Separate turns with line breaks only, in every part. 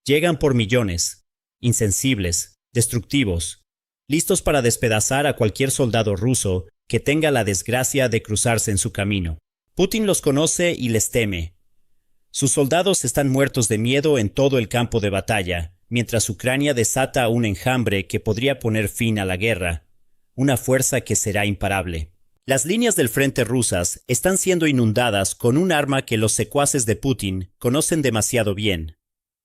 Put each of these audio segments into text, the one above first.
Llegan por millones, insensibles, destructivos, listos para despedazar a cualquier soldado ruso que tenga la desgracia de cruzarse en su camino. Putin los conoce y les teme. Sus soldados están muertos de miedo en todo el campo de batalla, mientras Ucrania desata un enjambre que podría poner fin a la guerra, una fuerza que será imparable. Las líneas del frente rusas están siendo inundadas con un arma que los secuaces de Putin conocen demasiado bien: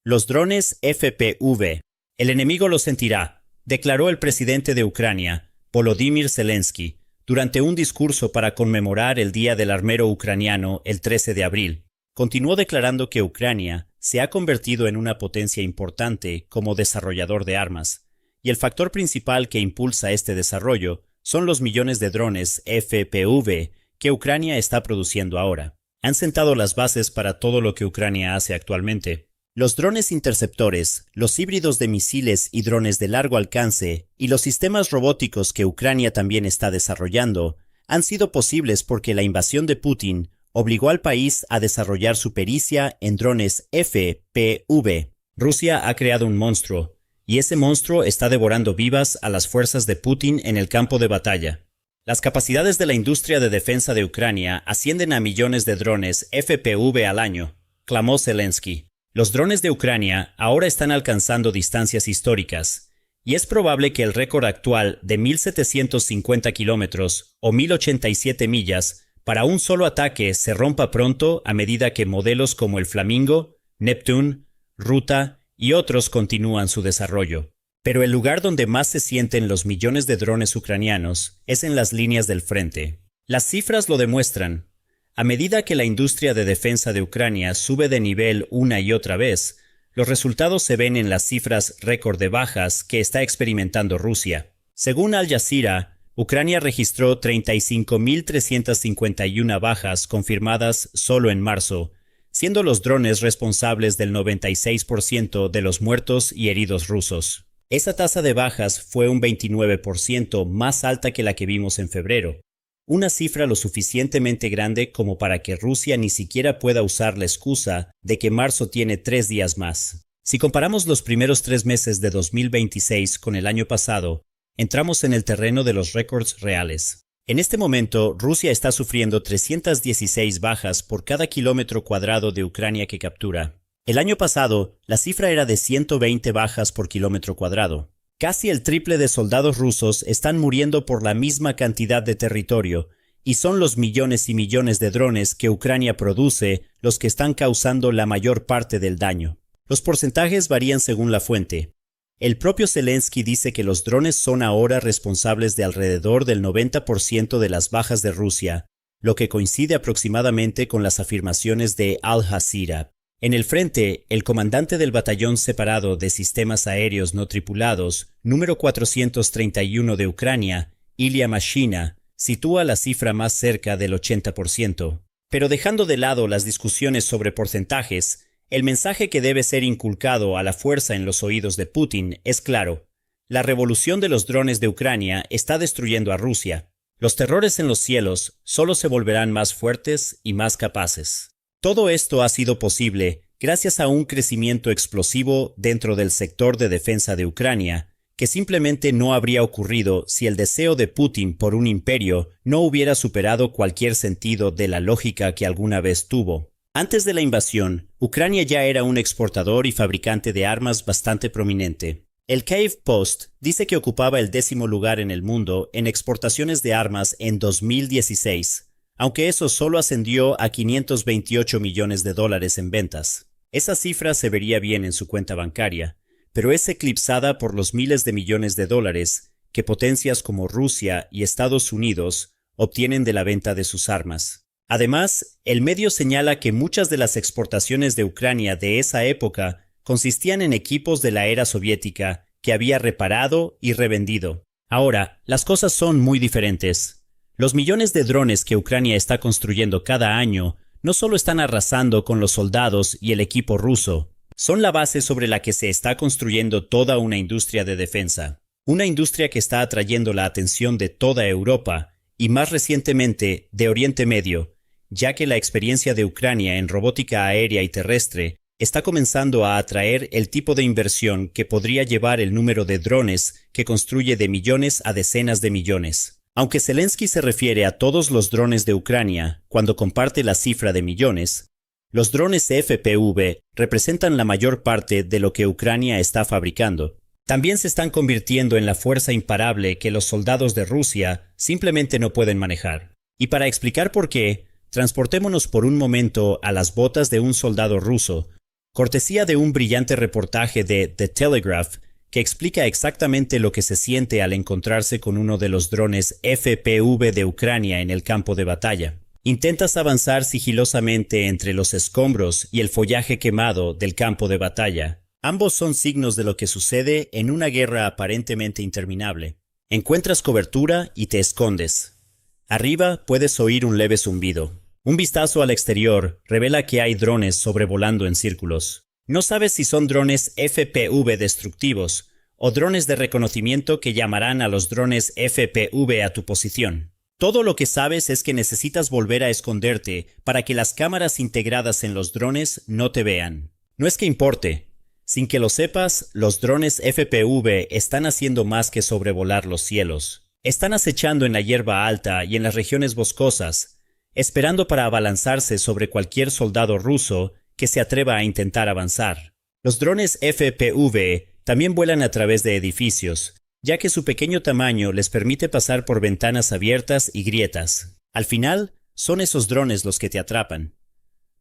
los drones FPV. El enemigo lo sentirá, declaró el presidente de Ucrania, Volodymyr Zelensky, durante un discurso para conmemorar el Día del Armero Ucraniano el 13 de abril. Continuó declarando que Ucrania se ha convertido en una potencia importante como desarrollador de armas, y el factor principal que impulsa este desarrollo son los millones de drones FPV que Ucrania está produciendo ahora. Han sentado las bases para todo lo que Ucrania hace actualmente. Los drones interceptores, los híbridos de misiles y drones de largo alcance y los sistemas robóticos que Ucrania también está desarrollando han sido posibles porque la invasión de Putin obligó al país a desarrollar su pericia en drones FPV. Rusia ha creado un monstruo, y ese monstruo está devorando vivas a las fuerzas de Putin en el campo de batalla. Las capacidades de la industria de defensa de Ucrania ascienden a millones de drones FPV al año, clamó Zelensky. Los drones de Ucrania ahora están alcanzando distancias históricas, y es probable que el récord actual de 1.750 kilómetros o 1.087 millas para un solo ataque se rompa pronto a medida que modelos como el Flamingo, Neptune, Ruta y otros continúan su desarrollo. Pero el lugar donde más se sienten los millones de drones ucranianos es en las líneas del frente. Las cifras lo demuestran. A medida que la industria de defensa de Ucrania sube de nivel una y otra vez, los resultados se ven en las cifras récord de bajas que está experimentando Rusia. Según Al Jazeera, Ucrania registró 35.351 bajas confirmadas solo en marzo, siendo los drones responsables del 96% de los muertos y heridos rusos. Esa tasa de bajas fue un 29% más alta que la que vimos en febrero, una cifra lo suficientemente grande como para que Rusia ni siquiera pueda usar la excusa de que marzo tiene 3 días más. Si comparamos los primeros 3 meses de 2026 con el año pasado, entramos en el terreno de los récords reales. En este momento, Rusia está sufriendo 316 bajas por cada kilómetro cuadrado de Ucrania que captura. El año pasado, la cifra era de 120 bajas por kilómetro cuadrado. Casi el triple de soldados rusos están muriendo por la misma cantidad de territorio, y son los millones y millones de drones que Ucrania produce los que están causando la mayor parte del daño. Los porcentajes varían según la fuente. El propio Zelensky dice que los drones son ahora responsables de alrededor del 90% de las bajas de Rusia, lo que coincide aproximadamente con las afirmaciones de Al Jazeera. En el frente, el comandante del Batallón Separado de Sistemas Aéreos No Tripulados, número 431 de Ucrania, Ilya Mashina, sitúa la cifra más cerca del 80%. Pero dejando de lado las discusiones sobre porcentajes, el mensaje que debe ser inculcado a la fuerza en los oídos de Putin es claro. La revolución de los drones de Ucrania está destruyendo a Rusia. Los terrores en los cielos solo se volverán más fuertes y más capaces. Todo esto ha sido posible gracias a un crecimiento explosivo dentro del sector de defensa de Ucrania, que simplemente no habría ocurrido si el deseo de Putin por un imperio no hubiera superado cualquier sentido de la lógica que alguna vez tuvo. Antes de la invasión, Ucrania ya era un exportador y fabricante de armas bastante prominente. El Kyiv Post dice que ocupaba el 10º lugar en el mundo en exportaciones de armas en 2016, aunque eso solo ascendió a $528 millones en ventas. Esa cifra se vería bien en su cuenta bancaria, pero es eclipsada por los miles de millones de dólares que potencias como Rusia y Estados Unidos obtienen de la venta de sus armas. Además, el medio señala que muchas de las exportaciones de Ucrania de esa época consistían en equipos de la era soviética que había reparado y revendido. Ahora, las cosas son muy diferentes. Los millones de drones que Ucrania está construyendo cada año no solo están arrasando con los soldados y el equipo ruso, son la base sobre la que se está construyendo toda una industria de defensa. Una industria que está atrayendo la atención de toda Europa y más recientemente de Oriente Medio, ya que la experiencia de Ucrania en robótica aérea y terrestre está comenzando a atraer el tipo de inversión que podría llevar el número de drones que construye de millones a decenas de millones. Aunque Zelensky se refiere a todos los drones de Ucrania cuando comparte la cifra de millones, los drones FPV representan la mayor parte de lo que Ucrania está fabricando. También se están convirtiendo en la fuerza imparable que los soldados de Rusia simplemente no pueden manejar. Y para explicar por qué, transportémonos por un momento a las botas de un soldado ruso, cortesía de un brillante reportaje de The Telegraph que explica exactamente lo que se siente al encontrarse con uno de los drones FPV de Ucrania en el campo de batalla. Intentas avanzar sigilosamente entre los escombros y el follaje quemado del campo de batalla. Ambos son signos de lo que sucede en una guerra aparentemente interminable. Encuentras cobertura y te escondes. Arriba puedes oír un leve zumbido. Un vistazo al exterior revela que hay drones sobrevolando en círculos. No sabes si son drones FPV destructivos o drones de reconocimiento que llamarán a los drones FPV a tu posición. Todo lo que sabes es que necesitas volver a esconderte para que las cámaras integradas en los drones no te vean. No es que importe. Sin que lo sepas, los drones FPV están haciendo más que sobrevolar los cielos. Están acechando en la hierba alta y en las regiones boscosas, esperando para abalanzarse sobre cualquier soldado ruso que se atreva a intentar avanzar. Los drones FPV también vuelan a través de edificios, ya que su pequeño tamaño les permite pasar por ventanas abiertas y grietas. Al final, son esos drones los que te atrapan.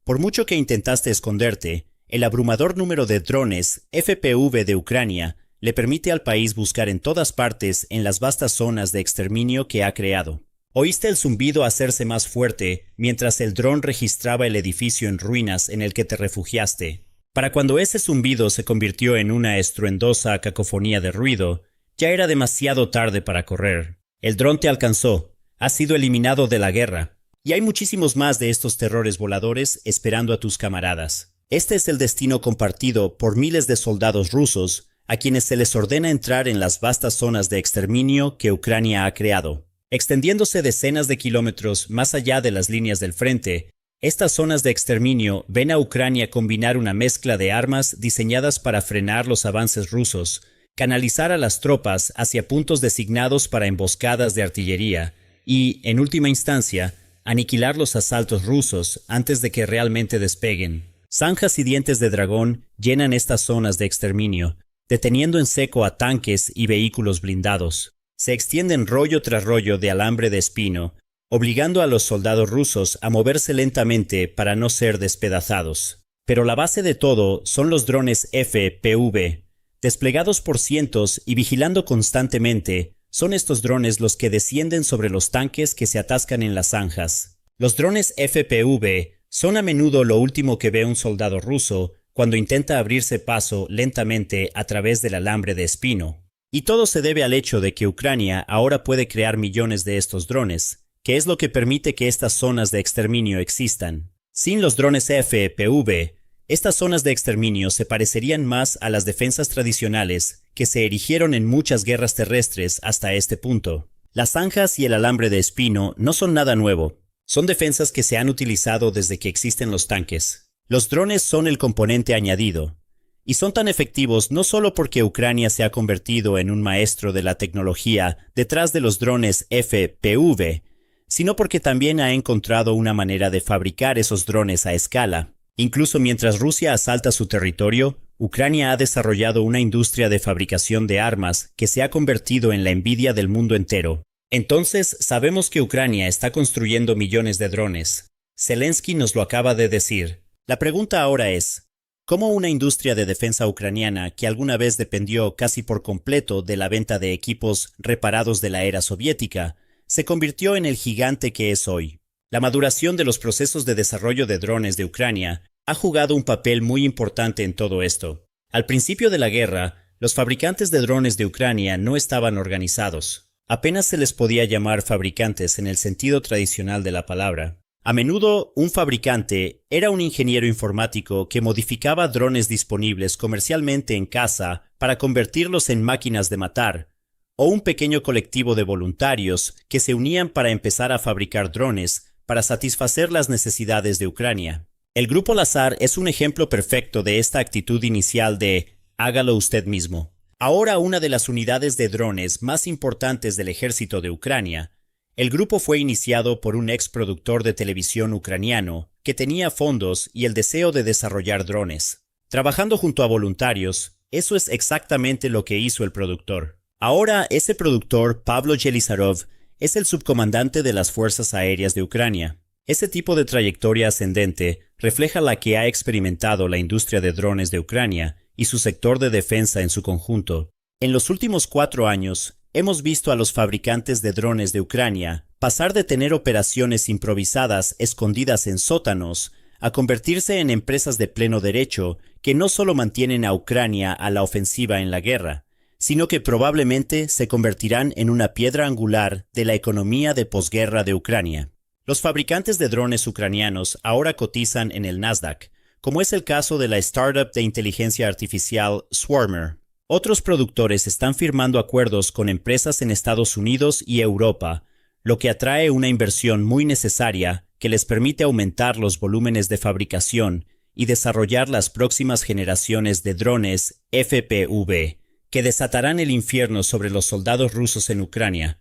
Por mucho que intentaste esconderte, el abrumador número de drones FPV de Ucrania le permite al país buscar en todas partes en las vastas zonas de exterminio que ha creado. Oíste el zumbido hacerse más fuerte mientras el dron registraba el edificio en ruinas en el que te refugiaste. Para cuando ese zumbido se convirtió en una estruendosa cacofonía de ruido, ya era demasiado tarde para correr. El dron te alcanzó, has sido eliminado de la guerra, y hay muchísimos más de estos terrores voladores esperando a tus camaradas. Este es el destino compartido por miles de soldados rusos a quienes se les ordena entrar en las vastas zonas de exterminio que Ucrania ha creado. Extendiéndose decenas de kilómetros más allá de las líneas del frente, estas zonas de exterminio ven a Ucrania combinar una mezcla de armas diseñadas para frenar los avances rusos, canalizar a las tropas hacia puntos designados para emboscadas de artillería y, en última instancia, aniquilar los asaltos rusos antes de que realmente despeguen. Zanjas y dientes de dragón llenan estas zonas de exterminio, deteniendo en seco a tanques y vehículos blindados. Se extienden rollo tras rollo de alambre de espino, obligando a los soldados rusos a moverse lentamente para no ser despedazados. Pero la base de todo son los drones FPV. Desplegados por cientos y vigilando constantemente, son estos drones los que descienden sobre los tanques que se atascan en las zanjas. Los drones FPV son a menudo lo último que ve un soldado ruso cuando intenta abrirse paso lentamente a través del alambre de espino. Y todo se debe al hecho de que Ucrania ahora puede crear millones de estos drones, que es lo que permite que estas zonas de exterminio existan. Sin los drones FPV, estas zonas de exterminio se parecerían más a las defensas tradicionales que se erigieron en muchas guerras terrestres hasta este punto. Las zanjas y el alambre de espino no son nada nuevo. Son defensas que se han utilizado desde que existen los tanques. Los drones son el componente añadido. Y son tan efectivos no solo porque Ucrania se ha convertido en un maestro de la tecnología detrás de los drones FPV, sino porque también ha encontrado una manera de fabricar esos drones a escala. Incluso mientras Rusia asalta su territorio, Ucrania ha desarrollado una industria de fabricación de armas que se ha convertido en la envidia del mundo entero. Entonces, sabemos que Ucrania está construyendo millones de drones. Zelensky nos lo acaba de decir. La pregunta ahora es, ¿cómo una industria de defensa ucraniana que alguna vez dependió casi por completo de la venta de equipos reparados de la era soviética, se convirtió en el gigante que es hoy? La maduración de los procesos de desarrollo de drones de Ucrania ha jugado un papel muy importante en todo esto. Al principio de la guerra, los fabricantes de drones de Ucrania no estaban organizados. Apenas se les podía llamar fabricantes en el sentido tradicional de la palabra. A menudo, un fabricante era un ingeniero informático que modificaba drones disponibles comercialmente en casa para convertirlos en máquinas de matar, o un pequeño colectivo de voluntarios que se unían para empezar a fabricar drones para satisfacer las necesidades de Ucrania. El Grupo Lazar es un ejemplo perfecto de esta actitud inicial de hágalo usted mismo. Ahora una de las unidades de drones más importantes del ejército de Ucrania, el grupo fue iniciado por un ex productor de televisión ucraniano que tenía fondos y el deseo de desarrollar drones. Trabajando junto a voluntarios, eso es exactamente lo que hizo el productor. Ahora ese productor, Pablo Yelizarov, es el subcomandante de las Fuerzas Aéreas de Ucrania. Ese tipo de trayectoria ascendente refleja la que ha experimentado la industria de drones de Ucrania y su sector de defensa en su conjunto. En los últimos 4 años, hemos visto a los fabricantes de drones de Ucrania pasar de tener operaciones improvisadas escondidas en sótanos a convertirse en empresas de pleno derecho que no solo mantienen a Ucrania a la ofensiva en la guerra, sino que probablemente se convertirán en una piedra angular de la economía de posguerra de Ucrania. Los fabricantes de drones ucranianos ahora cotizan en el Nasdaq, como es el caso de la startup de inteligencia artificial Swarmer. Otros productores están firmando acuerdos con empresas en Estados Unidos y Europa, lo que atrae una inversión muy necesaria que les permite aumentar los volúmenes de fabricación y desarrollar las próximas generaciones de drones FPV, que desatarán el infierno sobre los soldados rusos en Ucrania.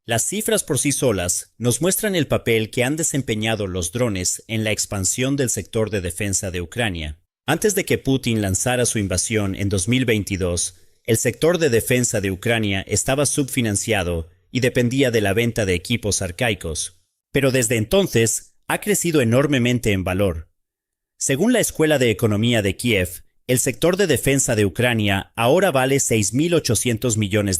Las cifras por sí solas nos muestran el papel que han desempeñado los drones en la expansión del sector de defensa de Ucrania. Antes de que Putin lanzara su invasión en 2022, el sector de defensa de Ucrania estaba subfinanciado y dependía de la venta de equipos arcaicos. Pero desde entonces ha crecido enormemente en valor. Según la Escuela de Economía de Kiev, el sector de defensa de Ucrania ahora vale $6.800 millones,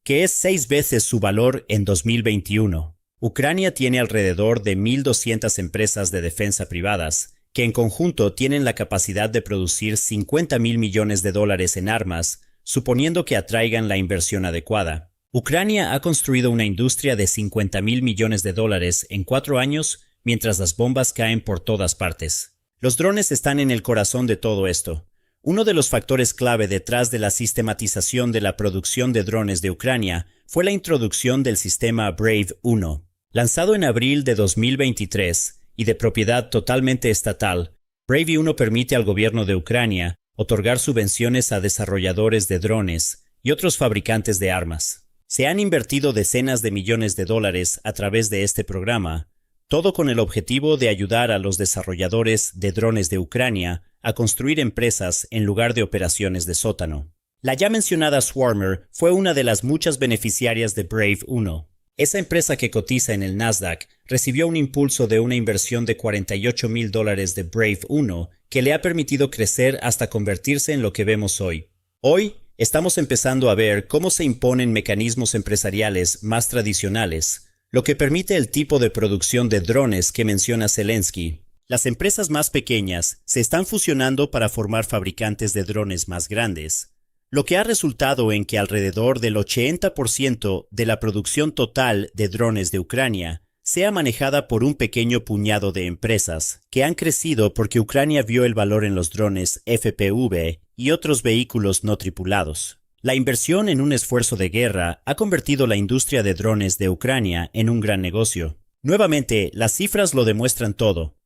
que es 6 veces su valor en 2021. Ucrania tiene alrededor de 1.200 empresas de defensa privadas, que en conjunto tienen la capacidad de producir $50.000 millones en armas, suponiendo que atraigan la inversión adecuada. Ucrania ha construido una industria de $50.000 millones en 4 años, mientras las bombas caen por todas partes. Los drones están en el corazón de todo esto. Uno de los factores clave detrás de la sistematización de la producción de drones de Ucrania fue la introducción del sistema Brave 1. Lanzado en abril de 2023 y de propiedad totalmente estatal, Brave 1 permite al gobierno de Ucrania otorgar subvenciones a desarrolladores de drones y otros fabricantes de armas. Se han invertido decenas de millones de dólares a través de este programa, todo con el objetivo de ayudar a los desarrolladores de drones de Ucrania a construir empresas en lugar de operaciones de sótano. La ya mencionada Swarmer fue una de las muchas beneficiarias de Brave 1. Esa empresa que cotiza en el Nasdaq recibió un impulso de una inversión de $48.000 de Brave 1 que le ha permitido crecer hasta convertirse en lo que vemos hoy. Hoy estamos empezando a ver cómo se imponen mecanismos empresariales más tradicionales, lo que permite el tipo de producción de drones que menciona Zelensky. Las empresas más pequeñas se están fusionando para formar fabricantes de drones más grandes, lo que ha resultado en que alrededor del 80% de la producción total de drones de Ucrania sea manejada por un pequeño puñado de empresas, que han crecido porque Ucrania vio el valor en los drones FPV y otros vehículos no tripulados. La inversión en un esfuerzo de guerra ha convertido la industria de drones de Ucrania en un gran negocio. Nuevamente, las cifras lo demuestran todo.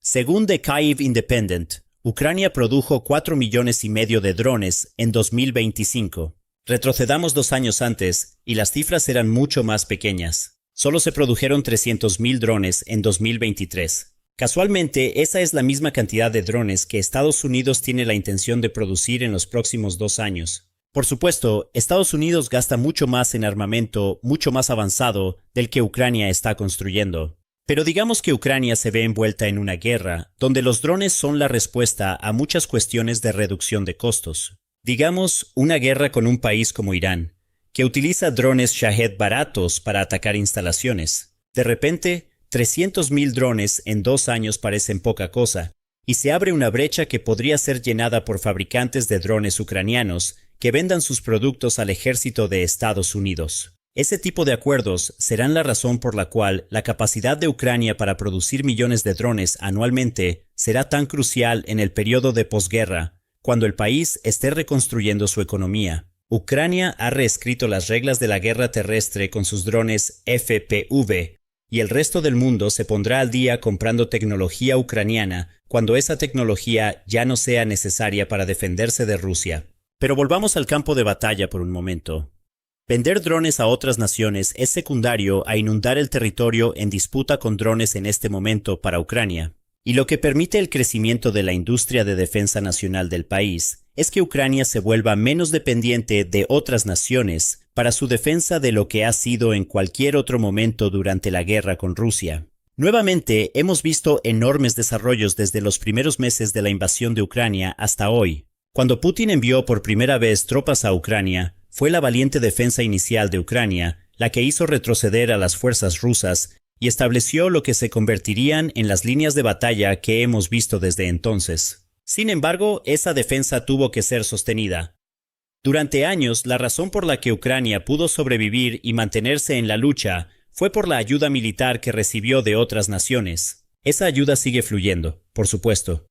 Según The Kyiv Independent, Ucrania produjo 4,5 millones de drones en 2025. Retrocedamos 2 años antes y las cifras eran mucho más pequeñas. Solo se produjeron 300,000 drones en 2023. Casualmente, esa es la misma cantidad de drones que Estados Unidos tiene la intención de producir en los próximos 2 años. Por supuesto, Estados Unidos gasta mucho más en armamento, mucho más avanzado del que Ucrania está construyendo. Pero digamos que Ucrania se ve envuelta en una guerra, donde los drones son la respuesta a muchas cuestiones de reducción de costos. Digamos, una guerra con un país como Irán, que utiliza drones Shahed baratos para atacar instalaciones. De repente, 300,000 drones en 2 años parecen poca cosa, y se abre una brecha que podría ser llenada por fabricantes de drones ucranianos que vendan sus productos al ejército de Estados Unidos. Ese tipo de acuerdos serán la razón por la cual la capacidad de Ucrania para producir millones de drones anualmente será tan crucial en el periodo de posguerra, cuando el país esté reconstruyendo su economía. Ucrania ha reescrito las reglas de la guerra terrestre con sus drones FPV, y el resto del mundo se pondrá al día comprando tecnología ucraniana cuando esa tecnología ya no sea necesaria para defenderse de Rusia. Pero volvamos al campo de batalla por un momento. Vender drones a otras naciones es secundario a inundar el territorio en disputa con drones en este momento para Ucrania. Y lo que permite el crecimiento de la industria de defensa nacional del país es que Ucrania se vuelva menos dependiente de otras naciones para su defensa de lo que ha sido en cualquier otro momento durante la guerra con Rusia. Nuevamente, hemos visto enormes desarrollos desde los primeros meses de la invasión de Ucrania hasta hoy. Cuando Putin envió por primera vez tropas a Ucrania, fue la valiente defensa inicial de Ucrania la que hizo retroceder a las fuerzas rusas y estableció lo que se convertirían en las líneas de batalla que hemos visto desde entonces. Sin embargo, esa defensa tuvo que ser sostenida. Durante años, la razón por la que Ucrania pudo sobrevivir y mantenerse en la lucha fue por la ayuda militar que recibió de otras naciones. Esa ayuda sigue fluyendo, por supuesto.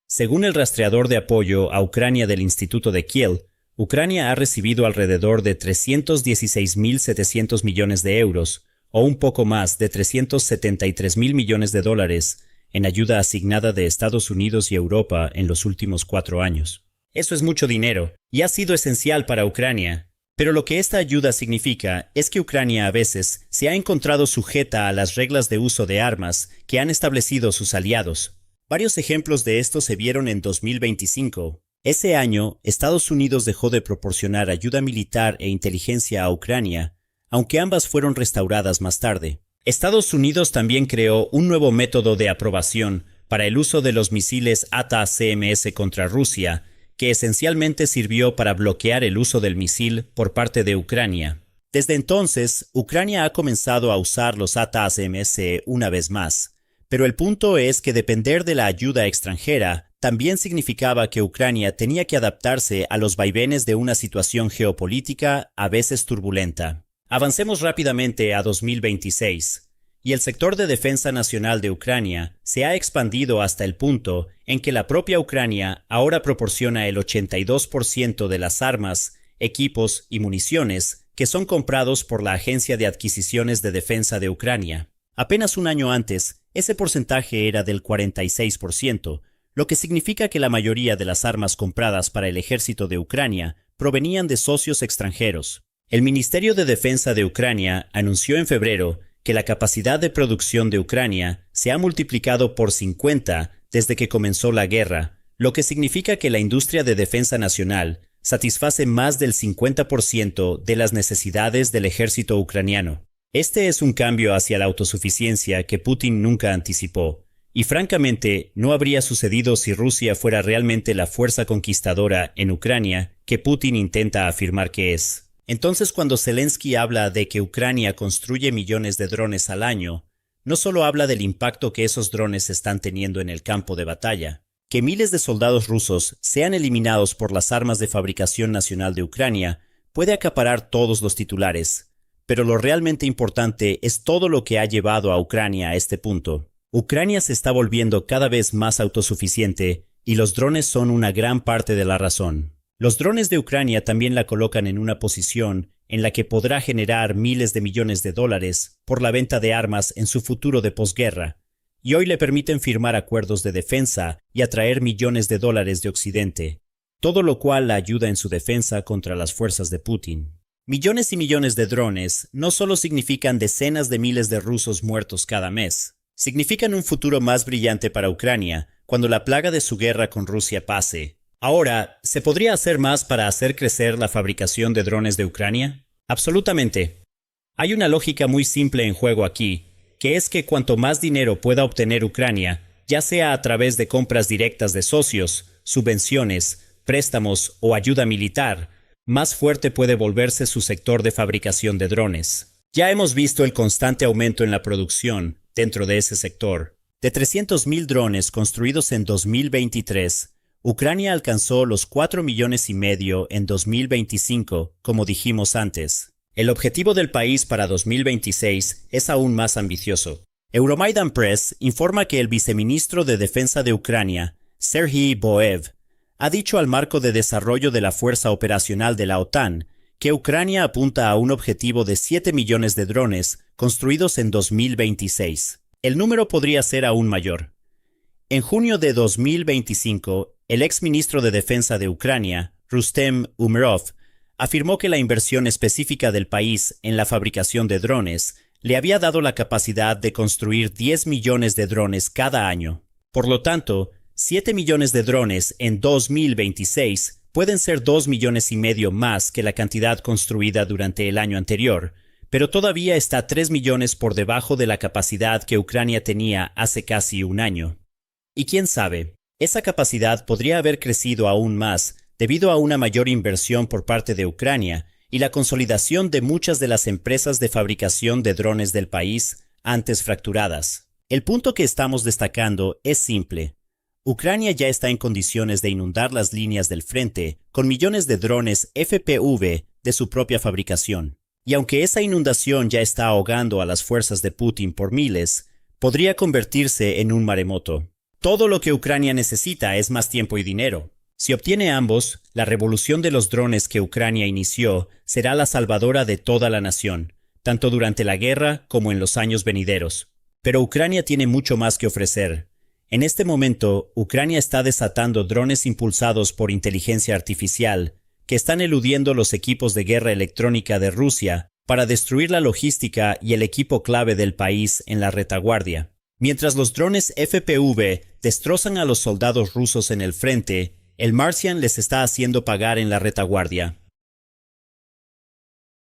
Según el rastreador de apoyo a Ucrania del Instituto de Kiel, Ucrania ha recibido alrededor de 316.700 millones de euros, o un poco más de 373.000 millones de dólares, en ayuda asignada de Estados Unidos y Europa en los últimos 4 años. Eso es mucho dinero, y ha sido esencial para Ucrania. Pero lo que esta ayuda significa es que Ucrania a veces se ha encontrado sujeta a las reglas de uso de armas que han establecido sus aliados. Varios ejemplos de esto se vieron en 2025. Ese año, Estados Unidos dejó de proporcionar ayuda militar e inteligencia a Ucrania, aunque ambas fueron restauradas más tarde. Estados Unidos también creó un nuevo método de aprobación para el uso de los misiles ATACMS contra Rusia, que esencialmente sirvió para bloquear el uso del misil por parte de Ucrania. Desde entonces, Ucrania ha comenzado a usar los ATACMS una vez más, pero el punto es que depender de la ayuda extranjera también significaba que Ucrania tenía que adaptarse a los vaivenes de una situación geopolítica a veces turbulenta. Avancemos rápidamente a 2026, y el sector de defensa nacional de Ucrania se ha expandido hasta el punto en que la propia Ucrania ahora proporciona el 82% de las armas, equipos y municiones que son comprados por la Agencia de Adquisiciones de Defensa de Ucrania. Apenas un año antes, ese porcentaje era del 46%, lo que significa que la mayoría de las armas compradas para el ejército de Ucrania provenían de socios extranjeros. El Ministerio de Defensa de Ucrania anunció en febrero que la capacidad de producción de Ucrania se ha multiplicado por 50 desde que comenzó la guerra, lo que significa que la industria de defensa nacional satisface más del 50% de las necesidades del ejército ucraniano. Este es un cambio hacia la autosuficiencia que Putin nunca anticipó, y francamente no habría sucedido si Rusia fuera realmente la fuerza conquistadora en Ucrania que Putin intenta afirmar que es. Entonces, cuando Zelensky habla de que Ucrania construye millones de drones al año, no solo habla del impacto que esos drones están teniendo en el campo de batalla. Que miles de soldados rusos sean eliminados por las armas de fabricación nacional de Ucrania puede acaparar todos los titulares, pero lo realmente importante es todo lo que ha llevado a Ucrania a este punto. Ucrania se está volviendo cada vez más autosuficiente y los drones son una gran parte de la razón. Los drones de Ucrania también la colocan en una posición en la que podrá generar miles de millones de dólares por la venta de armas en su futuro de posguerra, y hoy le permiten firmar acuerdos de defensa y atraer millones de dólares de Occidente, todo lo cual la ayuda en su defensa contra las fuerzas de Putin. Millones y millones de drones no solo significan decenas de miles de rusos muertos cada mes, significan un futuro más brillante para Ucrania cuando la plaga de su guerra con Rusia pase. Ahora, ¿se podría hacer más para hacer crecer la fabricación de drones de Ucrania? Absolutamente. Hay una lógica muy simple en juego aquí, que es que cuanto más dinero pueda obtener Ucrania, ya sea a través de compras directas de socios, subvenciones, préstamos o ayuda militar, más fuerte puede volverse su sector de fabricación de drones. Ya hemos visto el constante aumento en la producción dentro de ese sector. De 300.000 drones construidos en 2023, Ucrania alcanzó los 4,5 millones en 2025, como dijimos antes. El objetivo del país para 2026 es aún más ambicioso. Euromaidan Press informa que el viceministro de Defensa de Ucrania, Serhiy Boev, ha dicho al Marco de Desarrollo de la Fuerza Operacional de la OTAN que Ucrania apunta a un objetivo de 7 millones de drones construidos en 2026. El número podría ser aún mayor. En junio de 2025, el exministro de Defensa de Ucrania, Rustem Umerov, afirmó que la inversión específica del país en la fabricación de drones le había dado la capacidad de construir 10 millones de drones cada año. Por lo tanto, 7 millones de drones en 2026 pueden ser 2,5 millones más que la cantidad construida durante el año anterior, pero todavía está 3 millones por debajo de la capacidad que Ucrania tenía hace casi un año. Y quién sabe, esa capacidad podría haber crecido aún más debido a una mayor inversión por parte de Ucrania y la consolidación de muchas de las empresas de fabricación de drones del país antes fracturadas. El punto que estamos destacando es simple. Ucrania ya está en condiciones de inundar las líneas del frente con millones de drones FPV de su propia fabricación. Y aunque esa inundación ya está ahogando a las fuerzas de Putin por miles, podría convertirse en un maremoto. Todo lo que Ucrania necesita es más tiempo y dinero. Si obtiene ambos, la revolución de los drones que Ucrania inició será la salvadora de toda la nación, tanto durante la guerra como en los años venideros. Pero Ucrania tiene mucho más que ofrecer. En este momento, Ucrania está desatando drones impulsados por inteligencia artificial que están eludiendo los equipos de guerra electrónica de Rusia para destruir la logística y el equipo clave del país en la retaguardia. Mientras los drones FPV destrozan a los soldados rusos en el frente, el Martian les está haciendo pagar en la retaguardia.